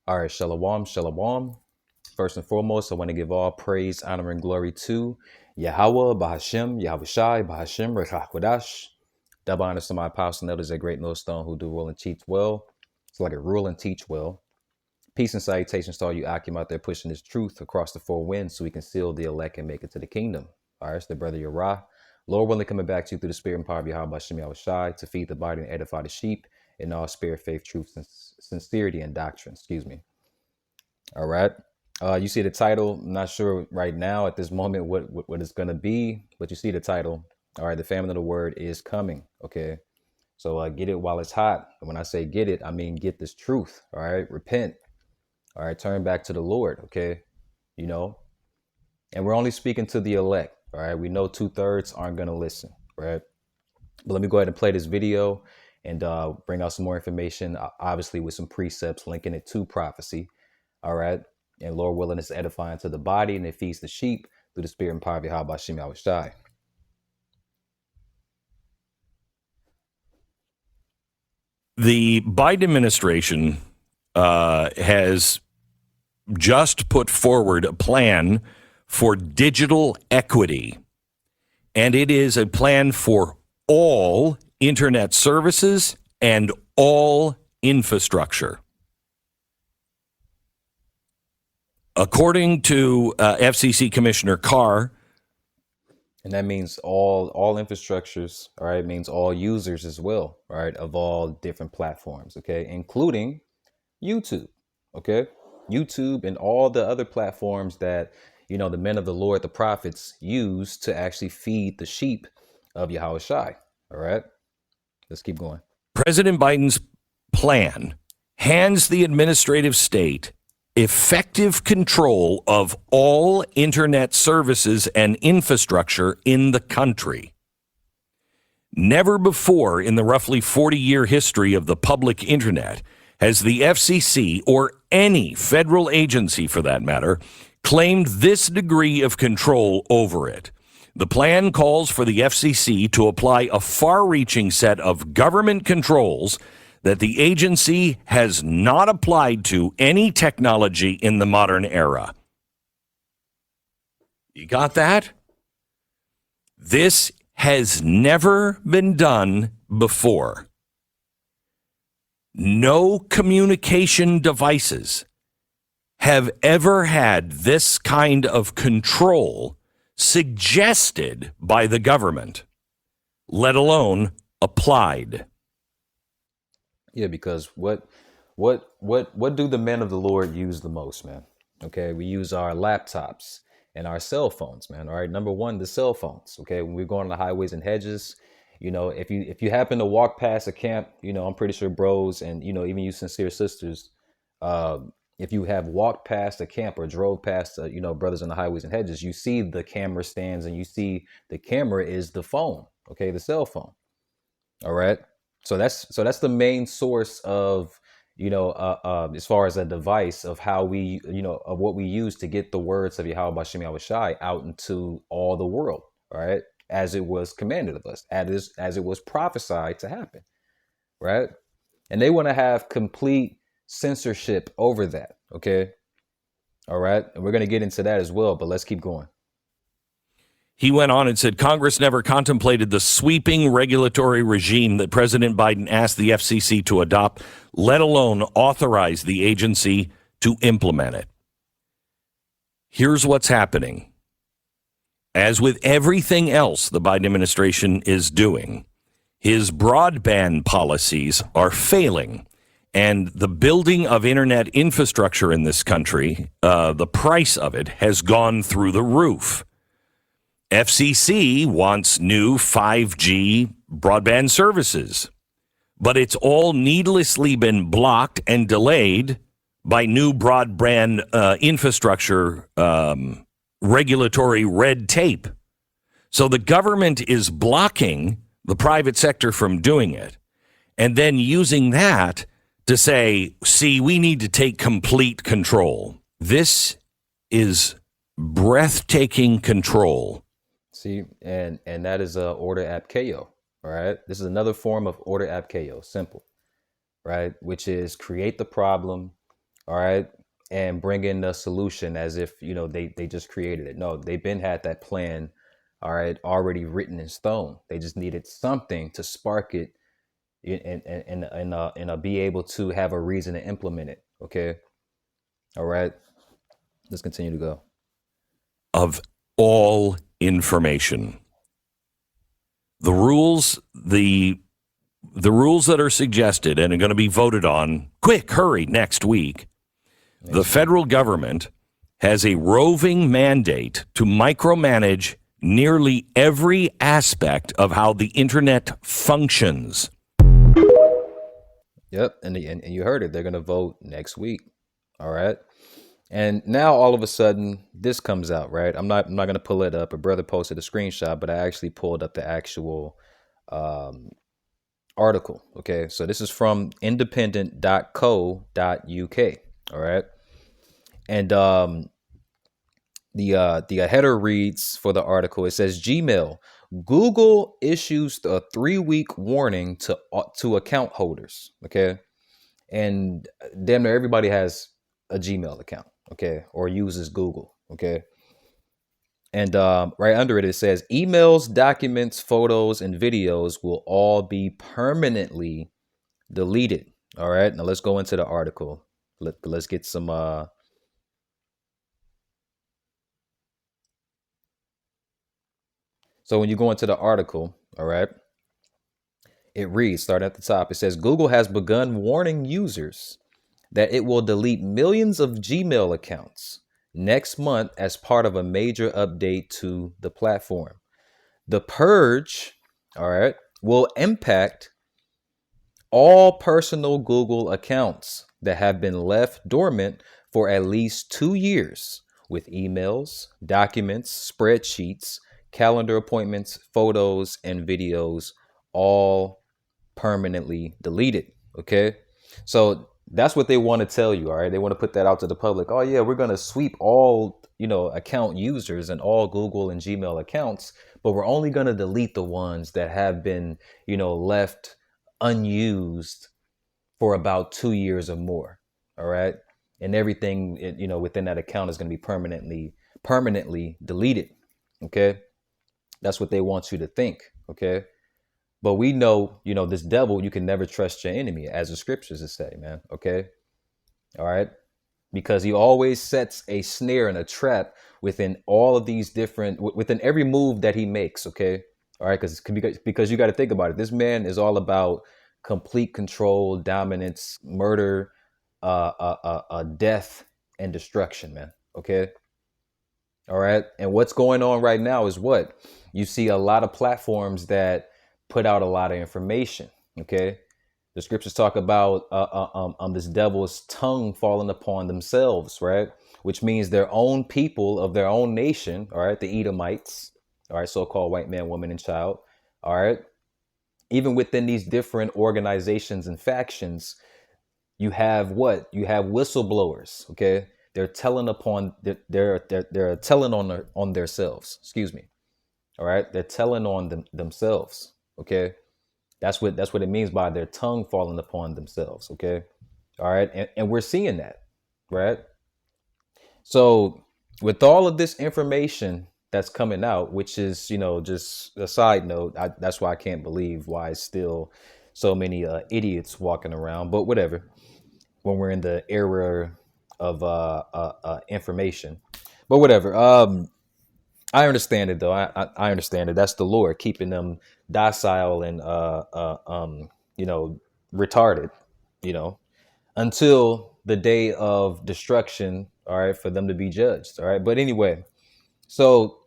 All right, shalom, shalom. First and foremost, I want to give all praise, honor, and glory to Yahweh, Bahashem, Yahweh Shai, Bahashem, Rechakwadash. Double honors to my apostles and elders at Great Millstone who do rule and teach well. So I can rule and teach well. Peace and salutations to all you Akim out there pushing this truth across the four winds so we can seal the elect and make it to the kingdom. All right, it's the brother Yerah. Lord willing, coming back to you through the spirit and power of Yahweh Bahashem, Yahweh Shai to feed the body and edify the sheep in all spirit, faith, truth, sincerity, and doctrine. Excuse me. All right. You see the title. I'm not sure right now at this moment what it's going to be, but you see the title. All right. The famine of the word is coming. Okay. So get it while it's hot. And when I say get it, I mean get this truth. All right. Repent. All right. Turn back to the Lord. Okay. You know, and we're only speaking to the elect. All right. We know 2/3 aren't going to listen. Right. But let me go ahead and play this video and bring out some more information, obviously with some precepts linking it to prophecy. All right. And Lord willing, it's edifying to the body and it feeds the sheep through the spirit and power of Yahweh Shem Yahweh Shai. The Biden administration has just put forward a plan for digital equity. And it is a plan for all internet services and all infrastructure. According to FCC Commissioner Carr, and that means all infrastructures, all right, means all users as well, right, of all different platforms, okay, including YouTube, okay, YouTube and all the other platforms that, you know, the men of the Lord, the prophets use to actually feed the sheep of Yahweh Shai, all right, let's keep going. President Biden's plan hands the administrative state effective control of all internet services and infrastructure in the country. Never before in the roughly 40-year history of the public internet has the FCC, or any federal agency for that matter, claimed this degree of control over it. The plan calls for the FCC to apply a far-reaching set of government controls that the agency has not applied to any technology in the modern era. You got that? This has never been done before. No communication devices have ever had this kind of control suggested by the government, let alone applied. Yeah, because what do the men of the Lord use the most, man? Okay, we use our laptops and our cell phones, man. All right, number one, the cell phones. Okay, when we're going on the highways and hedges, you know, if you happen to walk past a camp, you know, I'm pretty sure bros and, you know, even you sincere sisters, if you have walked past a camp or drove past, you know, brothers on the highways and hedges, you see the camera stands and you see the camera is the phone. Okay, the cell phone. All right. So that's the main source of, you know, as far as a device of how we, you know, of what we use to get the words of Yahweh Bashem Yahweh Shai out into all the world, all right, as it was commanded of us, as it was prophesied to happen, right? And they want to have complete censorship over that, okay? All right, and we're going to get into that as well, but let's keep going. He went on and said, Congress never contemplated the sweeping regulatory regime that President Biden asked the FCC to adopt, let alone authorize the agency to implement it. Here's what's happening. As with everything else the Biden administration is doing, his broadband policies are failing. And the building of internet infrastructure in this country, the price of it has gone through the roof. FCC wants new 5G broadband services, but it's all needlessly been blocked and delayed by new broadband infrastructure regulatory red tape. So the government is blocking the private sector from doing it and then using that to say, see, we need to take complete control. This is breathtaking control. See, and that is order ab chaos, all right? This is another form of order ab chaos, simple, right? Which is create the problem, all right, and bring in the solution as if, they just created it. No, they've been had that plan, all right, already written in stone. They just needed something to spark it and be able to have a reason to implement it. Okay. All right. Let's continue to go. Of all information. The rules, the rules that are suggested and are going to be voted on, quick, hurry, next week. The federal government has a roving mandate to micromanage nearly every aspect of how the internet functions. Yep. And you heard it. They're going to vote next week. All right. And now all of a sudden this comes out, right? I'm not going to pull it up. A brother posted a screenshot, but I actually pulled up the actual article. Okay. So this is from independent.co.uk. All right. And the header reads for the article. It says Gmail. Google issues a 3-week warning to account holders. Okay. And damn near everybody has a Gmail account. Okay. Or uses Google. Okay. And right under it, it says emails, documents, photos, and videos will all be permanently deleted. All right. Now let's go into the article. Let's get some. So when you go into the article, all right, it reads, starting at the top, it says Google has begun warning users that it will delete millions of Gmail accounts next month as part of a major update to the platform. The purge, all right, will impact all personal Google accounts that have been left dormant for at least 2 years, with emails, documents, spreadsheets, calendar appointments, photos, and videos all permanently deleted. Okay. So that's what they want to tell you. All right. They want to put that out to the public. Oh, yeah, we're going to sweep all, account users and all Google and Gmail accounts, but we're only going to delete the ones that have been, left unused for about 2 years or more. All right. And everything, within that account is going to be permanently deleted. Okay. That's what they want you to think. Okay. But we know, this devil, you can never trust your enemy, as the scriptures say, man. Okay. All right. Because he always sets a snare and a trap within all of these within every move that he makes. Okay. All right. Because you got to think about it. This man is all about complete control, dominance, murder, death, and destruction, man. Okay. All right. And what's going on right now is what you see a lot of platforms that put out a lot of information. Okay. The scriptures talk about this devil's tongue falling upon themselves, right? Which means their own people of their own nation. All right. The Edomites. All right. So-called white man, woman, and child. All right. Even within these different organizations and factions, you have what? You have whistleblowers. Okay. They're telling they're telling on themselves. Excuse me. All right. They're telling on themselves. Okay. That's what it means by their tongue falling upon themselves. Okay. All right. And we're seeing that. Right. So with all of this information that's coming out, which is, just a side note, that's why I can't believe why still so many idiots walking around, but whatever, when we're in the era of information, but whatever. I understand it though. I understand it. That's the Lord keeping them docile and retarded, you know, until the day of destruction. All right, for them to be judged. All right, but anyway, so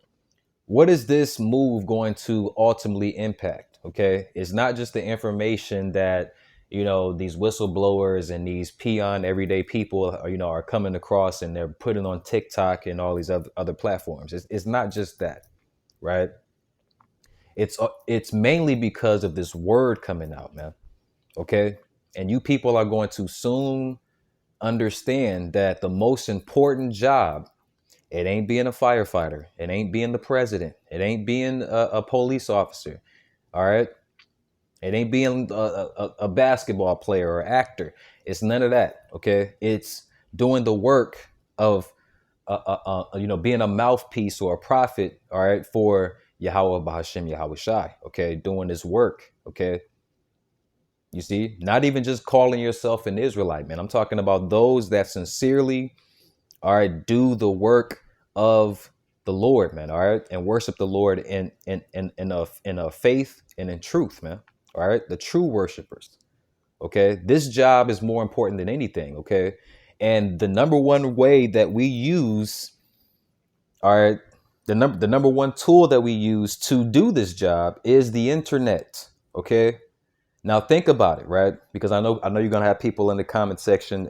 what is this move going to ultimately impact? Okay, it's not just the information that these whistleblowers and these peon everyday people are coming across and they're putting on TikTok and all these other platforms. It's not just that, right? It's mainly because of this word coming out, man. Okay, and you people are going to soon understand that the most important job, it ain't being a firefighter. It ain't being the president. It ain't being a police officer. All right. It ain't being a basketball player or actor. It's none of that. Okay. It's doing the work of being a mouthpiece or a prophet, all right, for Yahweh Bahashem Yahweh Shai, okay, doing this work, okay. You see, not even just calling yourself an Israelite, man. I'm talking about those that sincerely, all right, do the work of the Lord, man, all right, and worship the Lord in a faith and in truth, man, all right, the true worshipers, okay. This job is more important than anything, okay, and the number one way that we use, all right, the number one tool that we use to do this job is the internet, okay. Now think about it, right? Because I know you're gonna have people in the comment section,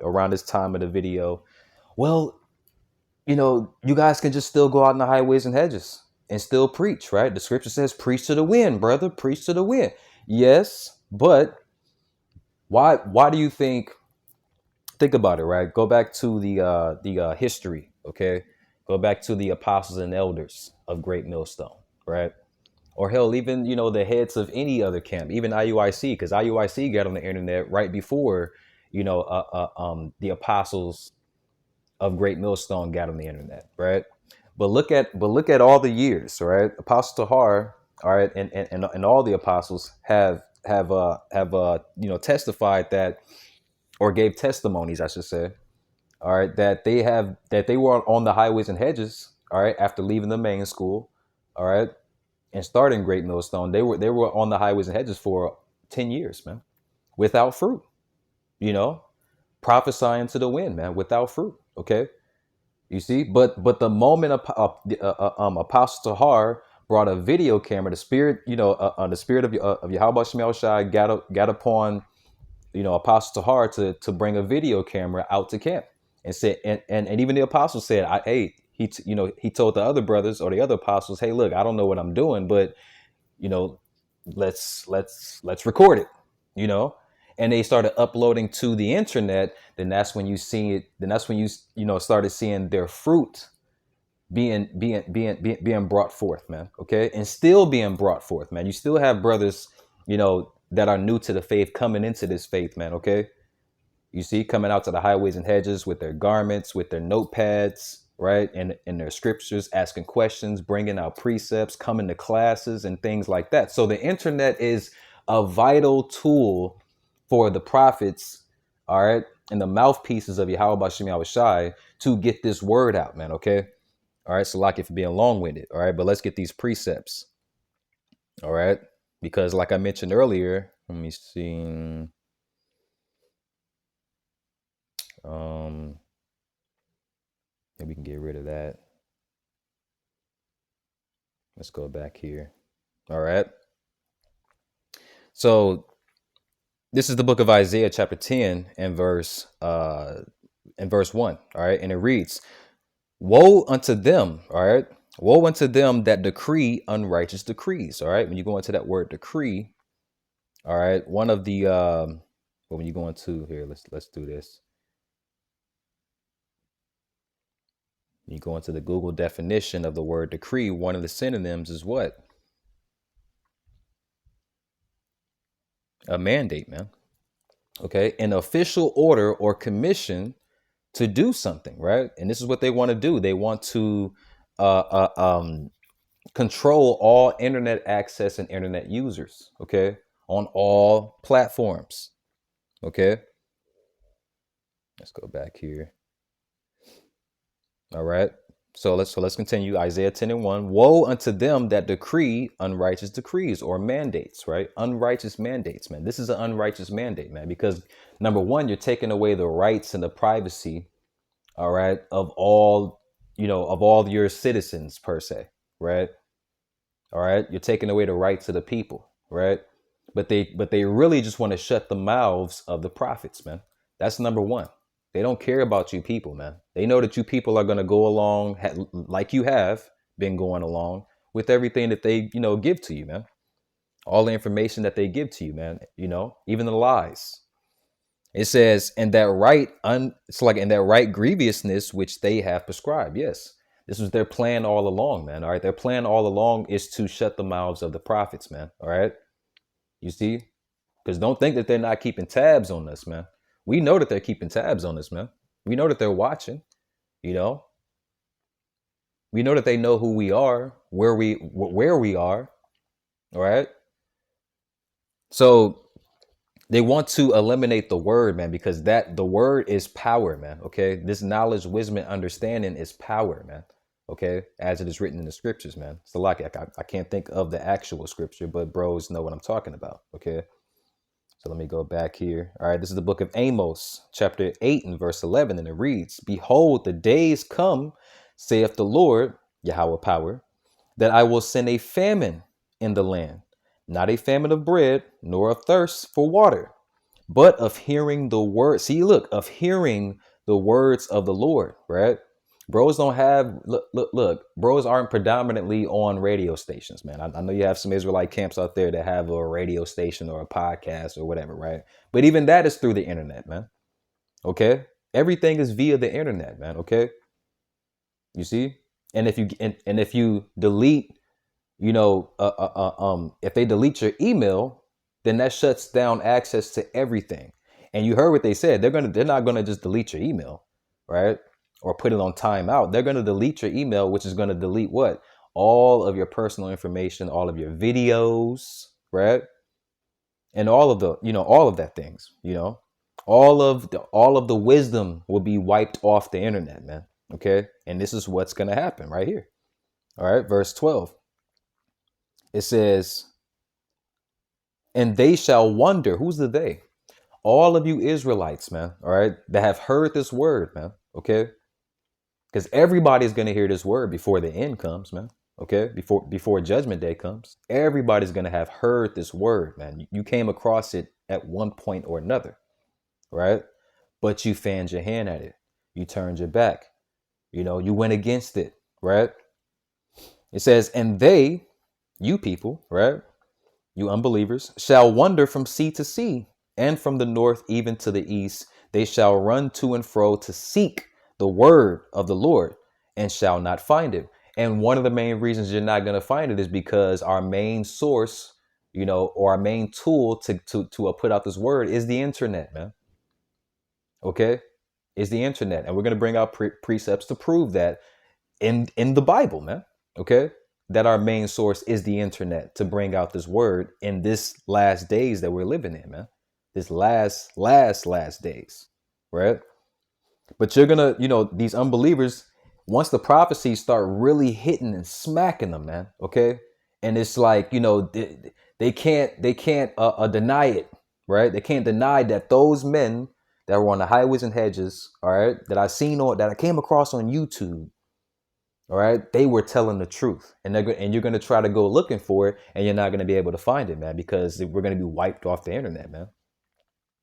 around this time of the video. Well, you guys can just still go out in the highways and hedges and still preach, right? The scripture says, "Preach to the wind, brother. Preach to the wind." Yes, but why do you think? Think about it, right? Go back to the history, okay? Go back to the apostles and elders of Great Millstone, right? Or hell, even the heads of any other camp, even IUIC, because IUIC got on the internet right before the apostles of Great Millstone got on the internet, right? But look at all the years, right? Apostle Tahar, all right, and all the apostles have testified that, or gave testimonies, I should say, all right, that they were on the highways and hedges, all right, after leaving the main school, all right, and starting Great Millstone. They were on the highways and hedges for 10 years, man, without fruit, you know, prophesying to the wind, man, without fruit. Okay. You see, but the moment Apostle Tahar brought a video camera, the spirit of Yahweh Shemel Shai got upon Apostle Tahar to bring a video camera out to camp, and said, and even the apostle said, he told the other brothers or the other apostles, hey, look, I don't know what I'm doing, but you know, let's record it, you know. And they started uploading to the internet. Then that's when you see it. Then that's when you started seeing their fruit being brought forth, man. Okay, and still being brought forth, man. You still have brothers, that are new to the faith coming into this faith, man. Okay, you see, coming out to the highways and hedges with their garments, with their notepads, right? And their scriptures, asking questions, bringing out precepts, coming to classes and things like that. So the internet is a vital tool for the prophets, all right, and the mouthpieces of Yahweh Bashem Yahweh Shai to get this word out, man, okay? All right, so like if being long-winded, all right, but let's get these precepts, all right? Because like I mentioned earlier, let me see. Maybe we can get rid of that. Let's go back here. All right. So this is the book of Isaiah, chapter 10, and verse 1. All right. And it reads, "Woe unto them, all right. Woe unto them that decree unrighteous decrees." All right. When you go into that word decree, all right, one of the when you go into here, let's do this. You go into the Google definition of the word decree, one of the synonyms is what? A mandate, man. Okay, an official order or commission to do something, right? And this is what they want to do. They want to control all internet access and internet users, okay, on all platforms. Okay, let's go back here. All right. So let's continue. Isaiah 10 and 1. Woe unto them that decree unrighteous decrees or mandates, right? Unrighteous mandates, man. This is an unrighteous mandate, man, because number one, you're taking away the rights and the privacy, all right, of all your citizens per se, right? All right. You're taking away the rights of the people, right? But they really just want to shut the mouths of the prophets, man. That's number one. They don't care about you people, man. They know that you people are going to go along like you have been going along with everything that they, give to you, man. All the information that they give to you, man, even the lies. It says, and that it's like in that right grievousness which they have prescribed. Yes. This was their plan all along, man. All right. Their plan all along is to shut the mouths of the prophets, man. All right. You see? Because don't think that they're not keeping tabs on us, man. We know that they're keeping tabs on us, man. We know that they're watching, you know. We know that they know who we are, where we are, all right? So they want to eliminate the word, man, because that the word is power, man. Okay. This knowledge, wisdom, and understanding is power, man. Okay. As it is written in the scriptures, man. So like I can't think of the actual scripture, but bros know what I'm talking about. Okay. So let me go back here. All right. This is the book of Amos, chapter 8 and verse 11. And it reads, "Behold, the days come, saith the Lord, Yahweh power, that I will send a famine in the land, not a famine of bread, nor of thirst for water, but of hearing the word." See, look, of hearing the words of the Lord, right? Bros don't have, look, bros aren't predominantly on radio stations, man. I know you have some Israelite camps out there that have a radio station or a podcast or whatever, right? But even that is through the internet, man. Okay. Everything is via the internet, man. Okay. You see? And if you delete, if they delete your email, then that shuts down access to everything. And you heard what they said. They're not gonna just delete your email, right? Or put it on timeout. They're gonna delete your email, which is gonna delete what? All of your personal information, all of your videos, right? And all of that things, all of the wisdom will be wiped off the internet, man. Okay. And this is what's gonna happen right here. All right, verse 12. It says, "And they shall wonder." Who's the they? All of you Israelites, man. All right, that have heard this word, man. Okay, because everybody's gonna hear this word before the end comes, man. Okay, before Judgment Day comes, everybody's gonna have heard this word, man. You came across it at one point or another, right? But you fanned your hand at it. You turned your back. You went against it, right? It says, "And they, you people, right? You unbelievers, shall wander from sea to sea, and from the north even to the east. They shall run to and fro to seek the word of the Lord, and shall not find it." And one of the main reasons you're not going to find it is because our main source, or our main tool to put out this word is the internet, man. Okay, is the internet, and we're going to bring out precepts to prove that in the Bible, man. Okay, that our main source is the internet to bring out this word in this last days that we're living in, man. This last days, right? But you're gonna, these unbelievers, once the prophecies start really hitting and smacking them, man. Okay, and it's like, they can't deny it, right? They can't deny that those men that were on the highways and hedges, all right, that I came across on YouTube. All right, they were telling the truth, and you're going to try to go looking for it, and you're not going to be able to find it, man, because we're going to be wiped off the internet, man.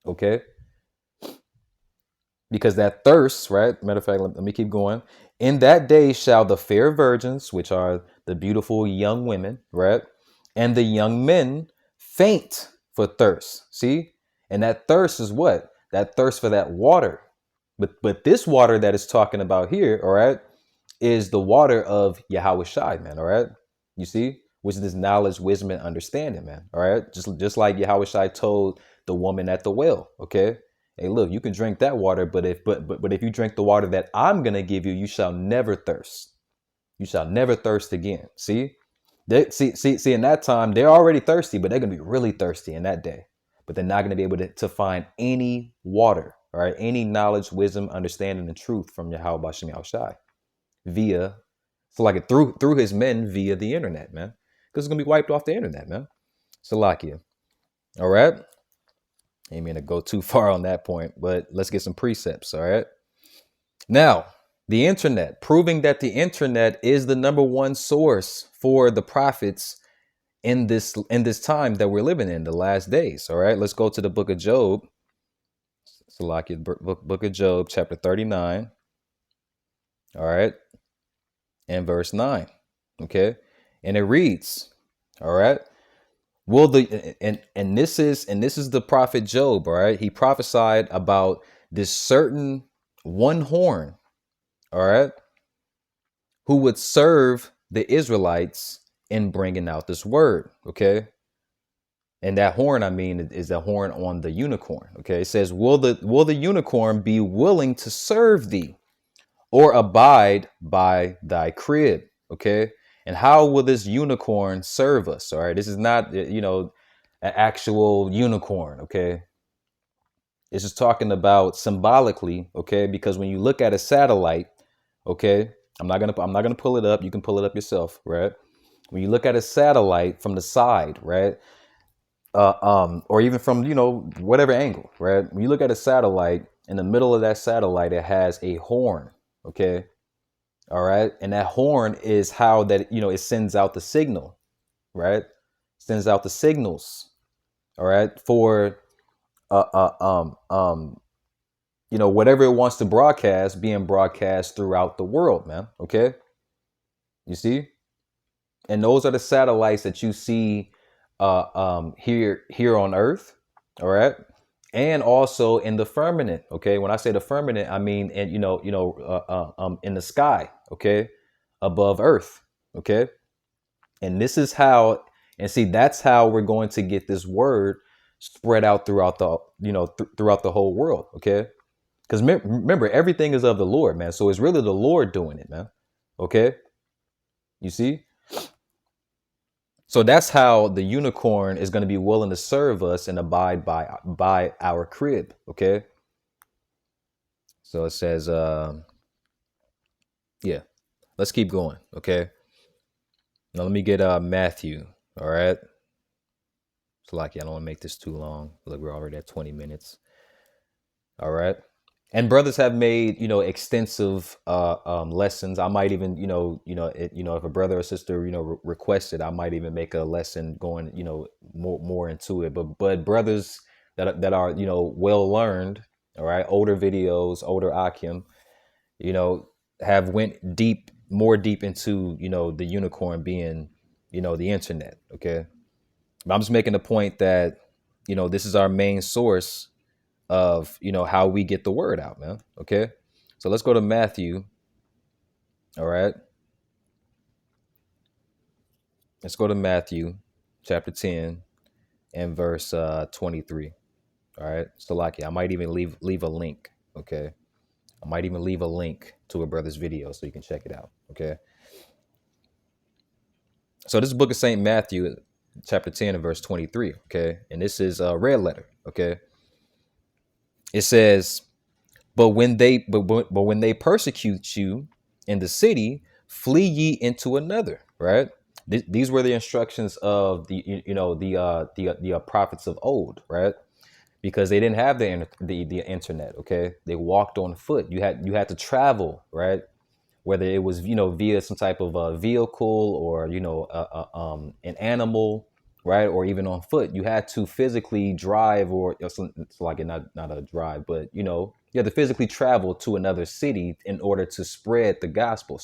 Okay, because that thirst, right? Matter of fact, let me keep going. "In that day shall the fair virgins, which are the beautiful young women, right, and the young men faint for thirst." See, and that thirst is what? That thirst for that water, but this water that it's talking about here, all right, is the water of Yahweh Shai, man. All right. You see, which is this knowledge, wisdom, and understanding, man. All right. Just like Yahweh Shai told the woman at the well. Okay. Hey, look, you can drink that water, but if you drink the water that I'm gonna give you, you shall never thirst. You shall never thirst again. See, see. In that time, they're already thirsty, but they're gonna be really thirsty in that day. But they're not gonna be able to find any water. All right, any knowledge, wisdom, understanding, and truth from Yahweh Bashem Yahushai via, so like through his men via the internet, man, because it's gonna be wiped off the internet, man. Salakia. All right. Ain't mean to go too far on that point, but let's get some precepts. All right. Now, the internet, proving that the internet is the number one source for the prophets in this time that we're living in, the last days. All right. Let's go to the book of Job. Salakia, book of Job, chapter 39. All right. And verse 9. Okay. And it reads, all right. Will the and this is the prophet Job, all right? He prophesied about this certain one horn, all right, who would serve the Israelites in bringing out this word, okay? And that horn, I mean, is the horn on the unicorn. Okay. It says, will the unicorn be willing to serve thee or abide by thy crib? Okay. And how will this unicorn serve us? All right. This is not, an actual unicorn. Okay. It's just talking about symbolically. Okay. Because when you look at a satellite, okay, I'm not gonna pull it up. You can pull it up yourself, right? When you look at a satellite from the side, right? Or even from, whatever angle, right? When you look at a satellite, in the middle of that satellite, it has a horn. Okay. All right. And that horn is how that, it sends out the signal, right? Sends out the signals. All right. For, uh, uh, um, um, whatever it wants to broadcast being broadcast throughout the world, man. Okay. You see? And those are the satellites that you see here on Earth, all right, and also in the firmament. Okay, when I say the firmament, I mean, and in the sky, okay, above Earth, okay. And this is how, and see, that's how we're going to get this word spread out throughout the throughout the whole world, okay. Because remember, everything is of the Lord, man. So it's really the Lord doing it, man. Okay, you see. So that's how the unicorn is going to be willing to serve us and abide by our crib. Okay. So it says, yeah, let's keep going. Okay. Now let me get Matthew. All right. It's like, I don't want to make this too long. Look, we're already at 20 minutes. All right. And brothers have made, extensive lessons. I might even, if a brother or sister, requested, I might even make a lesson going, more into it. But brothers that are, well learned, all right, older videos, older Akim, you know, have went more deep into, the unicorn being, the internet. Okay. But I'm just making the point that, this is our main source of, how we get the word out, man. Okay. So let's go to Matthew. All right. Let's go to Matthew chapter 10 and verse 23. All right. So like, I might even leave a link. Okay. I might even leave a link to a brother's video so you can check it out. Okay. So this is book of St. Matthew, chapter 10 and verse 23. Okay. And this is a red letter. Okay. It says, but when they persecute you in the city, flee ye into another. Right. These were the instructions of the prophets of old. Right. Because they didn't have the internet. Okay. They walked on foot. You had to travel. Right. Whether it was, via some type of a vehicle or, an animal, right? Or even on foot, you had to physically drive or it's like not a drive, but, you had to physically travel to another city in order to spread the gospel,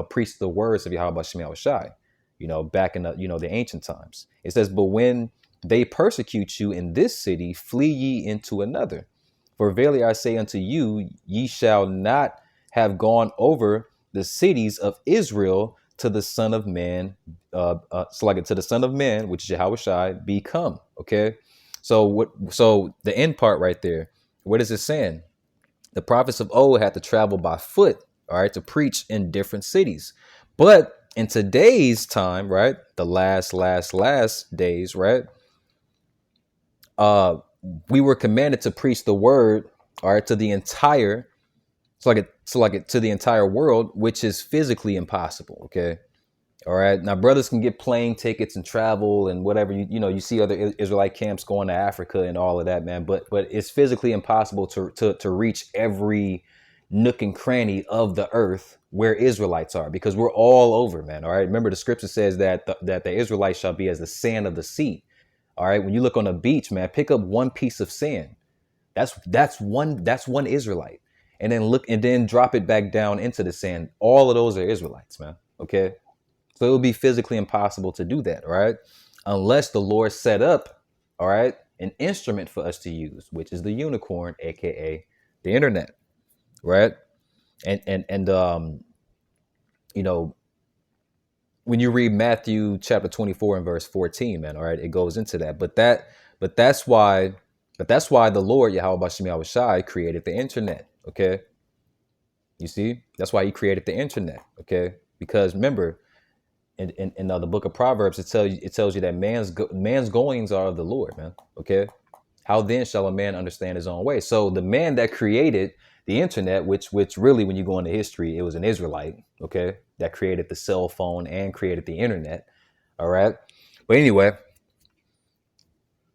preach the words of Yahweh Shema Shai, back in the ancient times. It says, but when they persecute you in this city, flee ye into another. For verily I say unto you, ye shall not have gone over the cities of Israel to the Son of Man, to the Son of Man, which is Yahweh Shai, become. Okay. So the end part right there, what is it saying? The prophets of old had to travel by foot, all right, to preach in different cities. But in today's time, right, the last days, right, we were commanded to preach the word, all right, to the entire to the entire world, which is physically impossible. Okay. All right. Now, brothers can get plane tickets and travel and whatever. You see other Israelite camps going to Africa and all of that, man. But it's physically impossible to reach every nook and cranny of the earth where Israelites are, because we're all over, man. All right. Remember, the scripture says that the Israelites shall be as the sand of the sea. All right. When you look on a beach, man, pick up one piece of sand. That's one Israelite. And then drop it back down into the sand. All of those are Israelites, man. Okay. So it would be physically impossible to do that, right? Unless the Lord set up, all right, an instrument for us to use, which is the unicorn, aka the internet, right? And you know, when you read Matthew chapter 24 and verse 14, man, all right, it goes into that. But that's why the Lord, Yahweh Bashem Yahweh Shai, created the internet. Okay. You see, that's why he created the internet. Okay. Because remember, in the book of Proverbs, it tells you that man's goings are of the Lord, man. Okay. How then shall a man understand his own way? So the man that created the internet, which really, when you go into history, it was an Israelite, okay, that created the cell phone and created the internet. All right. But anyway,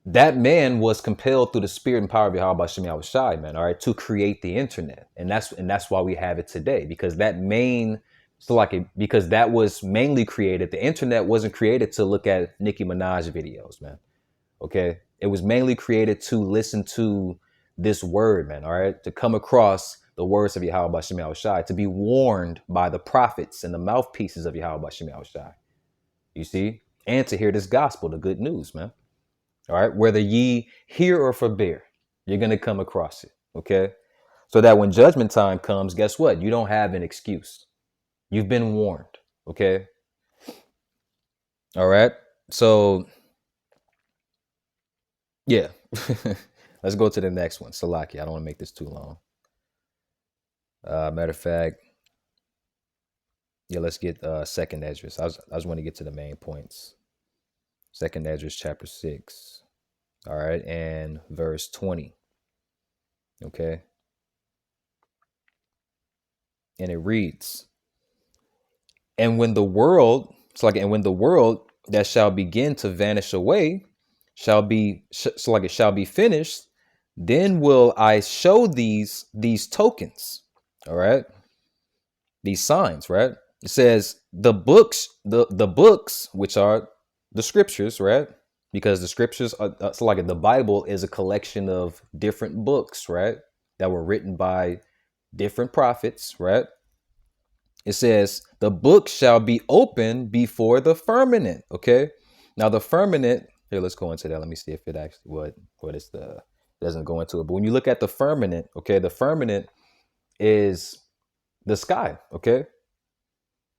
that man was compelled through the spirit and power of Yahweh Shem Yahweh Shai, man, all right, to create the internet. And that's why we have it today, because because that was mainly created. The internet wasn't created to look at Nicki Minaj videos, man. Okay. It was mainly created to listen to this word, man. All right. To come across the words of Yahweh Bashem Yahweh Shai, to be warned by the prophets and the mouthpieces of Yahweh Bashem Yahweh Shai. You see? And to hear this gospel, the good news, man. All right. Whether ye hear or forbear, you're going to come across it. Okay. So that when judgment time comes, guess what? You don't have an excuse. You've been warned. Okay. All right. So, yeah. Let's go to the next one. Salaki. I don't want to make this too long. Matter of fact, yeah, let's get Second Esdras. I just want to get to the main points. Second Esdras chapter 6. All right, and verse 20. Okay. And it reads, and when the world that shall begin to vanish away shall be it shall be finished, then will I show these tokens. All right. These signs, right? It says the books, the books, which are the scriptures, right? Because the scriptures are the Bible is a collection of different books, right? That were written by different prophets, right? It says the book shall be open before the firmament. Okay. Now the firmament, here, let's go into that. Let me see if it actually what is the, it doesn't go into it. But when you look at the firmament, okay, the firmament is the sky. Okay.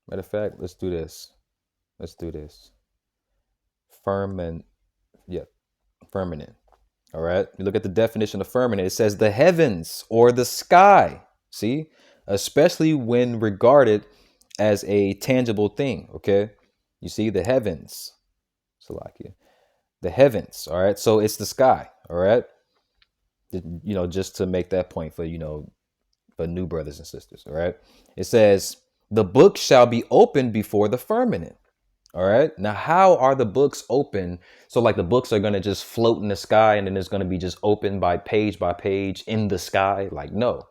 Matter of fact, let's do this. Firmament. Yeah. Firmament. All right. You look at the definition of firmament. It says the heavens or the sky. See, especially when regarded as a tangible thing. Okay. You see the heavens. Salakia. The heavens. All right. So it's the sky. All right. Just to make that point for, for new brothers and sisters. All right. It says the book shall be opened before the firmament. All right. Now, how are the books open? So like the books are going to just float in the sky and then it's going to be just open by page in the sky. Like, no,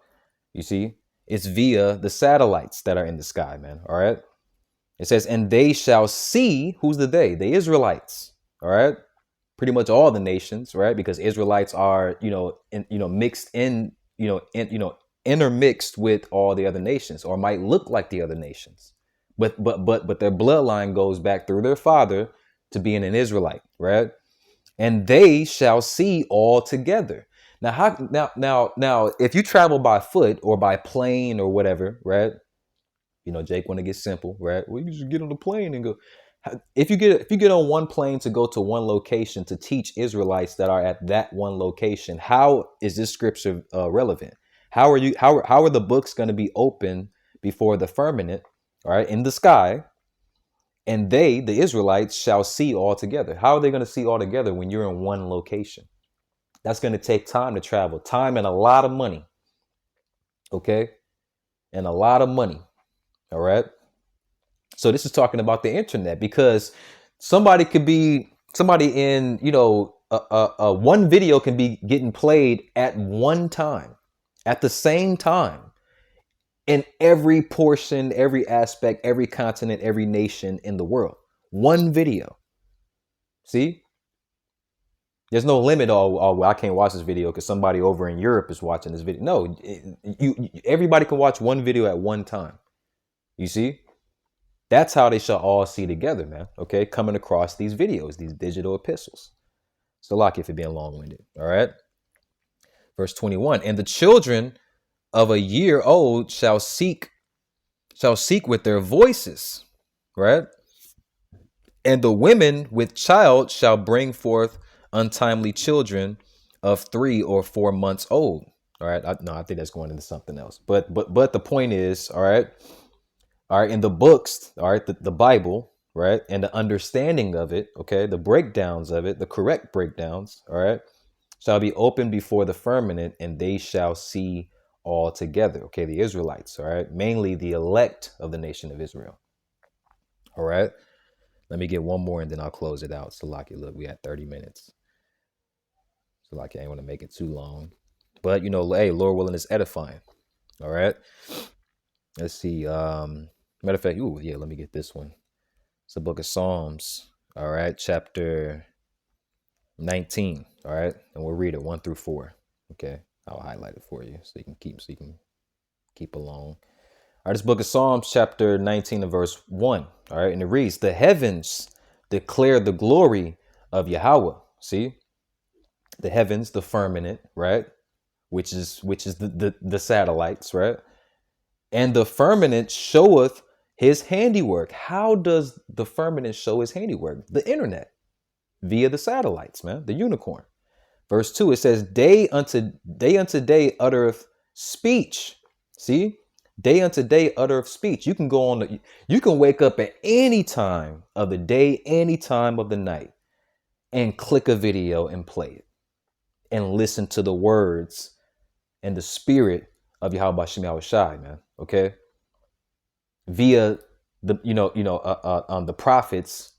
you see, it's via the satellites that are in the sky, man. All right. It says, and they shall see. Who's the they? The Israelites. All right. Pretty much all the nations. Right. Because Israelites are, mixed in, intermixed with all the other nations, or might look like the other nations. But their bloodline goes back through their father to being an Israelite, right? And they shall see all together. Now, if you travel by foot or by plane or whatever, right? Jake want to get simple, right? Well, you just get on the plane and go. If you get on one plane to go to one location to teach Israelites that are at that one location, how is this scripture relevant? How are the books going to be open before the firmament? All right, in the sky, and they, the Israelites, shall see all together. How are they going to see all together when you're in one location? That's going to take time to travel, time and a lot of money. Okay, and a lot of money. All right. So this is talking about the internet, because somebody in, one video can be getting played at one time, at the same time. In every portion, every aspect, every continent, every nation in the world. One video. See? There's no limit. Well, I can't watch this video because somebody over in Europe is watching this video. No, everybody can watch one video at one time. You see? That's how they shall all see together, man. Okay? Coming across these videos, these digital epistles. So lock it for being long-winded. All right? Verse 21. And the children of a year old shall seek with their voices, right? And the women with child shall bring forth untimely children of 3 or 4 months old. All right. No, I think that's going into something else. But the point is, all right, in the books, all right, the Bible, right, and the understanding of it, okay, the breakdowns of it, the correct breakdowns, all right, shall be open before the firmament, and they shall see all together. Okay, the Israelites, all right, mainly the elect of the nation of Israel. All right. Let me get one more and then I'll close it out. So, Salaki, look, we at 30 minutes. So, like, I ain't want to make it too long. But, hey, Lord willing is edifying. All right. Let's see. Matter of fact, ooh, yeah, let me get this one. It's the book of Psalms. All right. Chapter 19. All right. And we'll read it 1 through 4. Okay. I'll highlight it for you so you can keep along. All right, this book of Psalms, chapter 19 and verse 1. All right, and it reads, the heavens declare the glory of Yahweh. See, the heavens, the firmament, right? Which is the satellites, right? And the firmament showeth his handiwork. How does the firmament show his handiwork? The internet, via the satellites, man, the unicorn. Verse 2, it says, day unto day uttereth speech. See? Day unto day uttereth speech. You can go on, you can wake up at any time of the day, any time of the night, and click a video and play it and listen to the words and the spirit of Yahweh Shem Yahweh Shai, man. Okay. Via the, the prophets,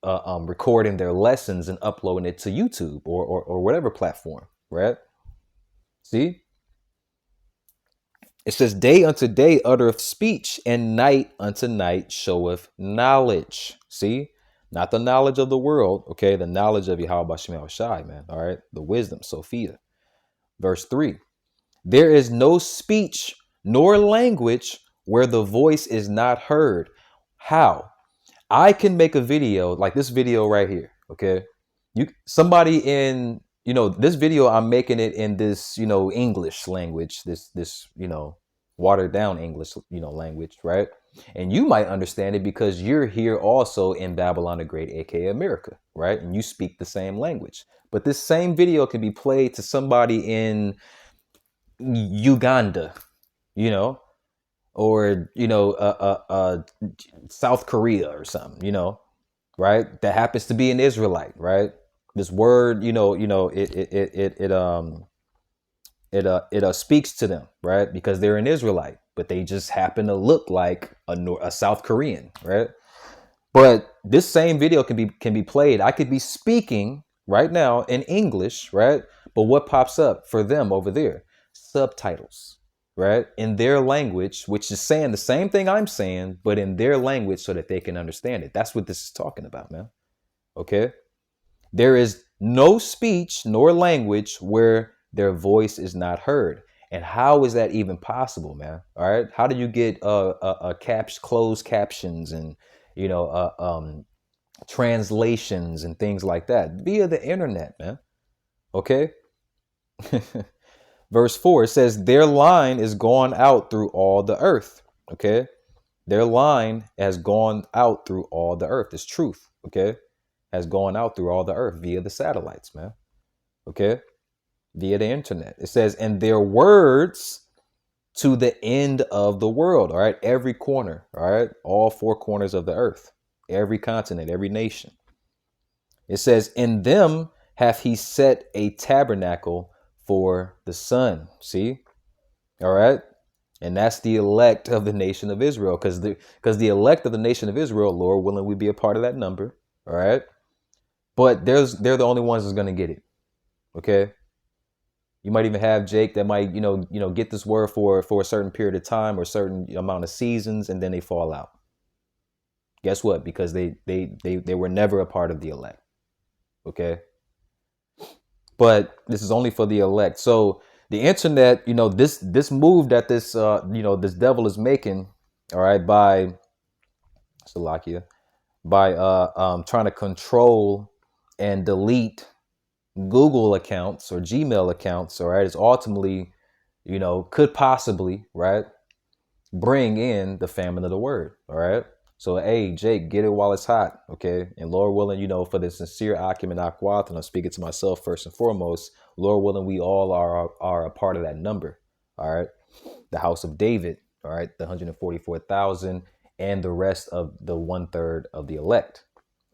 recording their lessons and uploading it to YouTube or whatever platform, right? See? It says, day unto day uttereth speech, and night unto night showeth knowledge. See? Not the knowledge of the world, okay? The knowledge of Yahweh Shem Shai, man. All right? The wisdom, Sophia. Verse 3. There is no speech nor language where the voice is not heard. How? I can make a video like this video right here, okay? Somebody in, this video, I'm making it in this, English language, this watered down English, language, right? And you might understand it because you're here also in Babylon the Great, aka America, right? And you speak the same language. But this same video can be played to somebody in Uganda, or South Korea or something, right? That happens to be an Israelite, right? This word, it speaks to them, right? Because they're an Israelite, but they just happen to look like a South Korean, right? But this same video can be played. I could be speaking right now in English, right? But what pops up for them over there? Subtitles, right? In their language, which is saying the same thing I'm saying, but in their language so that they can understand it. That's what this is talking about, man. Okay? There is no speech nor language where their voice is not heard. And how is that even possible, man? All right. How do you get closed captions and translations and things like that? Via the internet, man. Okay. Verse 4, it says, their line is gone out through all the earth. Okay. Their line has gone out through all the earth. It's truth. Okay. Has gone out through all the earth via the satellites, man. Okay. Via the internet. It says, and their words to the end of the world. All right. Every corner. All right. All 4 corners of the earth. Every continent, every nation. It says, in them hath he set a tabernacle for the sun. See? All right. And that's the elect of the nation of Israel. Because the elect of the nation of Israel, Lord willing, we be a part of that number. All right. But they're the only ones that's going to get it. Okay. You might even have Jake that might, get this word for a certain period of time or a certain amount of seasons, and then they fall out. Guess what? Because they were never a part of the elect. Okay. But this is only for the elect. So the internet, this move that this this devil is making, all right, by Salakia, by trying to control and delete Google accounts or Gmail accounts, all right, is ultimately, could possibly, right, bring in the famine of the word, all right. So, hey, Jake, get it while it's hot, okay? And Lord willing, for the sincere acumen aquath, and I'm speaking to myself first and foremost, Lord willing, we all are a part of that number, all right? The house of David, all right? The 144,000 and the rest of the 1/3 of the elect,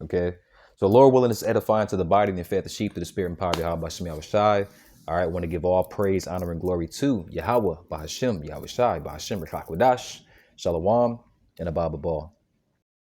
okay? So, Lord willing, is edifying to the body and fed the sheep to the spirit and power of Yahweh Bashem Yahushai. All right, want to give all praise, honor, and glory to Yahweh, Bahashem, Yahushai, Bahashem, Rechak Wadash, Shalom, and Abba Ball.